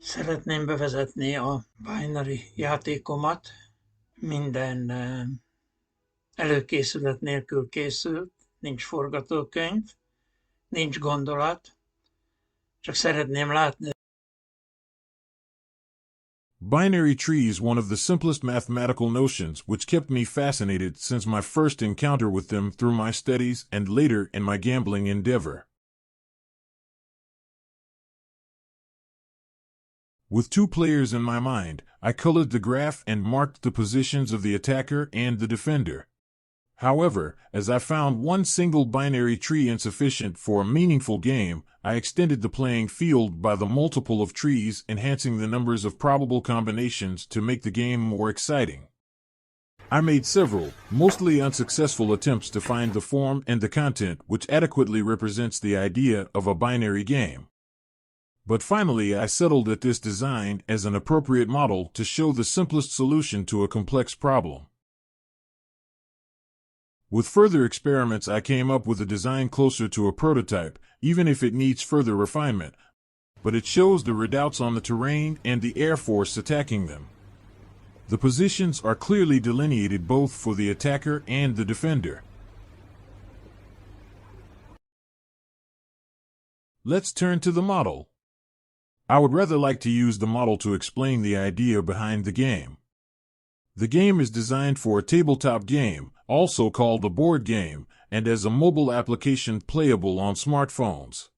Szeretném bevezetni a binary játékomat. Minden előkészület nélkül készült, nincs forgatókönyv, nincs gondolat, csak szeretném látni. Binary tree is one of the simplest mathematical notions which kept me fascinated since my first encounter with them through my studies and later in my gambling endeavor. With two players in my mind, I colored the graph and marked the positions of the attacker and the defender. However, as I found one single binary tree insufficient for a meaningful game, I extended the playing field by the multiple of trees, enhancing the numbers of probable combinations to make the game more exciting. I made several, mostly unsuccessful attempts to find the form and the content which adequately represents the idea of a binary game. But finally I settled at this design as an appropriate model to show the simplest solution to a complex problem. With further experiments I came up with a design closer to a prototype, even if it needs further refinement, but it shows the redoubts on the terrain and the air force attacking them. The positions are clearly delineated both for the attacker and the defender. Let's turn to the model. I would rather like to use the model to explain the idea behind the game. The game is designed for a tabletop game, also called a board game, and as a mobile application playable on smartphones.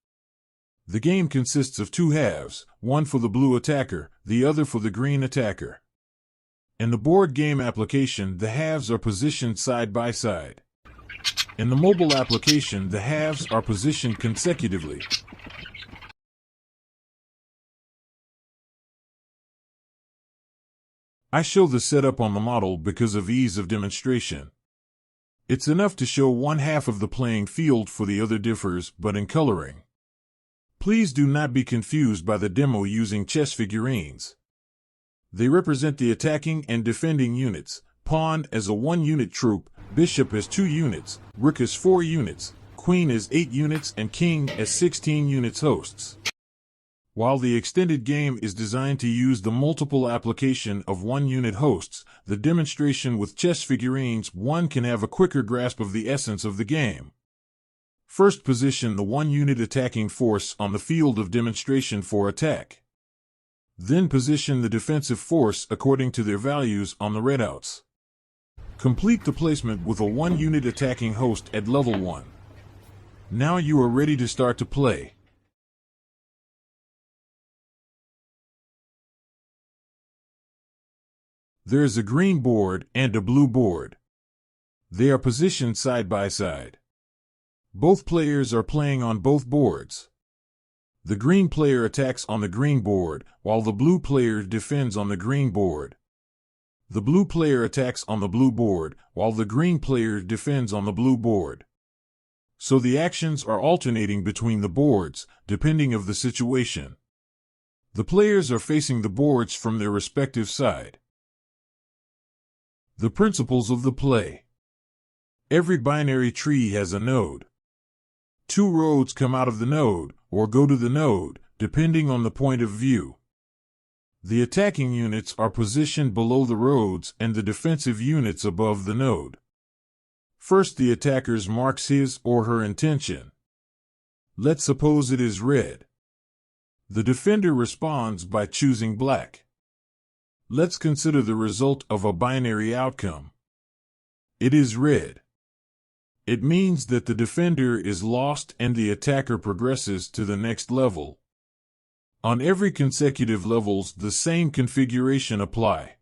The game consists of two halves, one for the blue attacker, the other for the green attacker. In the board game application, the halves are positioned side by side. In the mobile application, the halves are positioned consecutively. I show the setup on the model because of ease of demonstration. It's enough to show one half of the playing field, for the other differs but in coloring. Please do not be confused by the demo using chess figurines. They represent the attacking and defending units, pawn as a 1-unit troop, bishop as 2 units, rook as 4 units, queen as 8 units, and king as 16 units hosts. While the extended game is designed to use the multiple application of 1-unit hosts, the demonstration with chess figurines one can have a quicker grasp of the essence of the game. First, position the 1-unit attacking force on the field of demonstration for attack. Then position the defensive force according to their values on the readouts. Complete the placement with a 1-unit attacking host at level 1. Now you are ready to start to play. There is a green board and a blue board. They are positioned side by side. Both players are playing on both boards. The green player attacks on the green board, while the blue player defends on the green board. The blue player attacks on the blue board, while the green player defends on the blue board. So the actions are alternating between the boards, depending on the situation. The players are facing the boards from their respective side. The principles of the play. Every binary tree has a node. 2 roads come out of the node, or go to the node, depending on the point of view. The attacking units are positioned below the roads and the defensive units above the node. First, the attacker marks his or her intention. Let's suppose it is red. The defender responds by choosing black. Let's consider the result of a binary outcome. It is red. It means that the defender is lost and the attacker progresses to the next level. On every consecutive levels, the same configuration apply.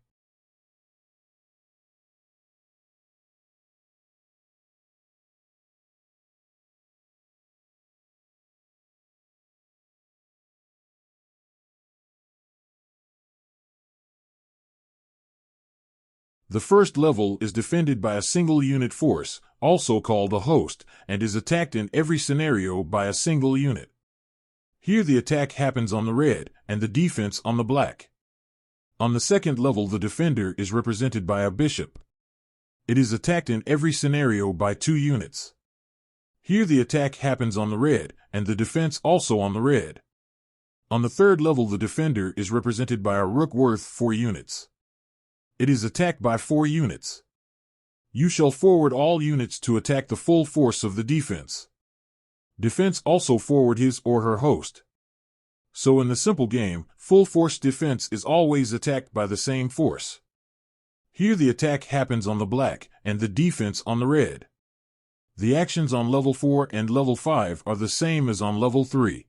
The first level is defended by a single unit force, also called a host, and is attacked in every scenario by a single unit. Here the attack happens on the red, and the defense on the black. On the second level, the defender is represented by a bishop. It is attacked in every scenario by 2 units. Here the attack happens on the red, and the defense also on the red. On the third level, the defender is represented by a rook worth 4 units. It is attacked by 4 units. You shall forward all units to attack the full force of the defense. Defense also forward his or her host. So in the simple game, full force defense is always attacked by the same force. Here the attack happens on the black, and the defense on the red. The actions on level 4 and level 5 are the same as on level 3.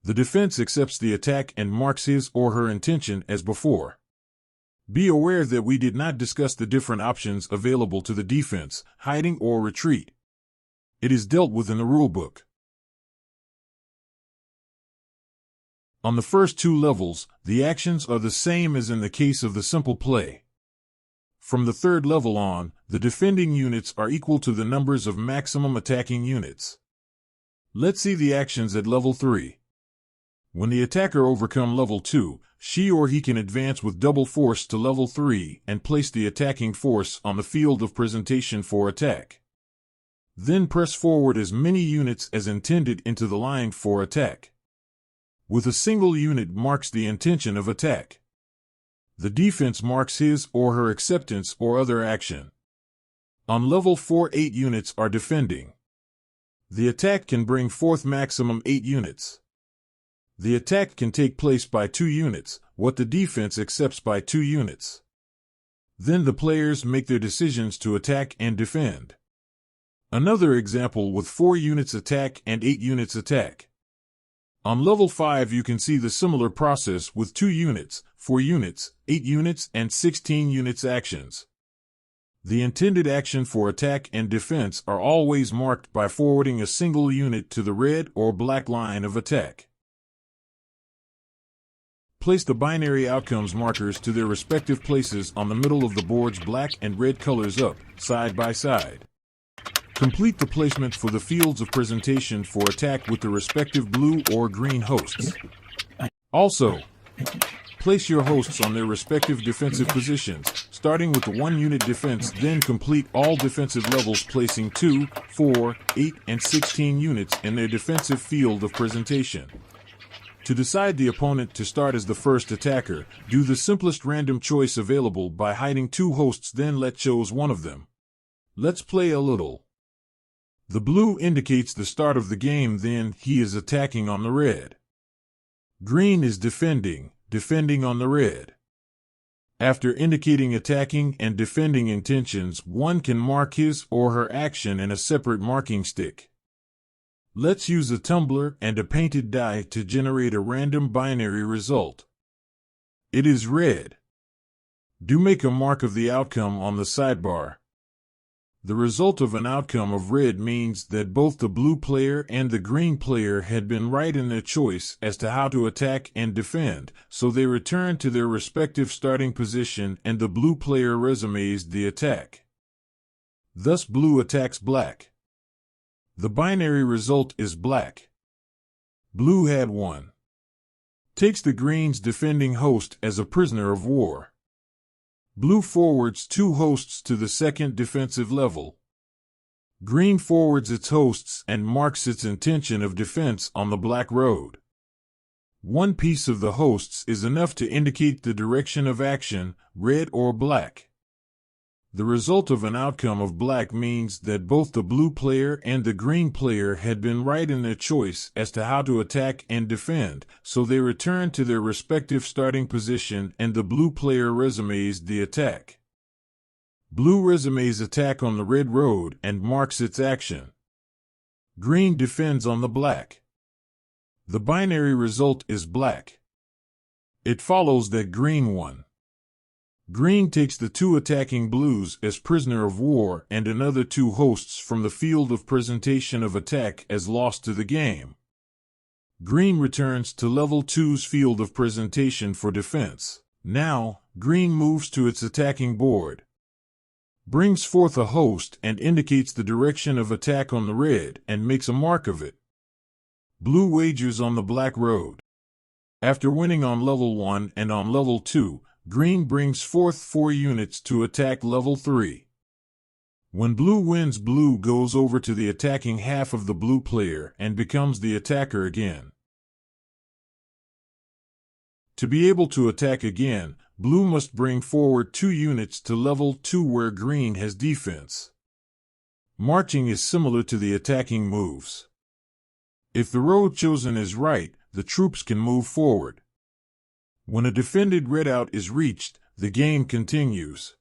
The defense accepts the attack and marks his or her intention as before. Be aware that we did not discuss the different options available to the defense, hiding or retreat. It is dealt with in the rulebook. On the first 2 levels, the actions are the same as in the case of the simple play. From the third level on, the defending units are equal to the numbers of maximum attacking units. Let's see the actions at level 3. When the attacker overcomes level 2, she or he can advance with double force to level 3 and place the attacking force on the field of presentation for attack. Then press forward as many units as intended into the line for attack. With a single unit marks the intention of attack. The defense marks his or her acceptance or other action. On level 4, 8 units are defending. The attack can bring forth maximum 8 units. The attack can take place by 2 units, what the defense accepts by 2 units. Then the players make their decisions to attack and defend. Another example with 4 units attack and 8 units attack. On level 5 you can see the similar process with 2 units, 4 units, 8 units and 16 units actions. The intended action for attack and defense are always marked by forwarding a single unit to the red or black line of attack. Place the binary outcomes markers to their respective places on the middle of the board's black and red colors up, side by side. Complete the placement for the fields of presentation for attack with the respective blue or green hosts. Also, place your hosts on their respective defensive positions, starting with the 1-unit defense, then complete all defensive levels placing 2, 4, 8, and 16 units in their defensive field of presentation. To decide the opponent to start as the first attacker, do the simplest random choice available by hiding 2 hosts, then let choose one of them. Let's play a little. The blue indicates the start of the game, then he is attacking on the red. Green is defending on the red. After indicating attacking and defending intentions, one can mark his or her action in a separate marking stick. Let's use a tumbler and a painted die to generate a random binary result. It is red. Do make a mark of the outcome on the sidebar. The result of an outcome of red means that both the blue player and the green player had been right in their choice as to how to attack and defend, so they return to their respective starting position and the blue player resumes the attack. Thus blue attacks black. The binary result is black. Blue had won. Takes the green's defending host as a prisoner of war. Blue forwards 2 hosts to the second defensive level. Green forwards its hosts and marks its intention of defense on the black road. 1 piece of the hosts is enough to indicate the direction of action, red or black. The result of an outcome of black means that both the blue player and the green player had been right in their choice as to how to attack and defend, so they return to their respective starting position and the blue player resumes the attack. Blue resumes attack on the red road and marks its action. Green defends on the black. The binary result is black. It follows that green won. Green takes the 2 attacking blues as prisoner of war and another 2 hosts from the field of presentation of attack as lost to the game. Green returns to level 2's field of presentation for defense. Now, green moves to its attacking board. Brings forth a host and indicates the direction of attack on the red and makes a mark of it. Blue wagers on the black road. After winning on level 1 and on level 2, green brings forth 4 units to attack level 3. When blue wins, blue goes over to the attacking half of the blue player and becomes the attacker again. To be able to attack again, blue must bring forward 2 units to level 2 where green has defense. Marching is similar to the attacking moves. If the road chosen is right, the troops can move forward. When a defended redout is reached, the game continues.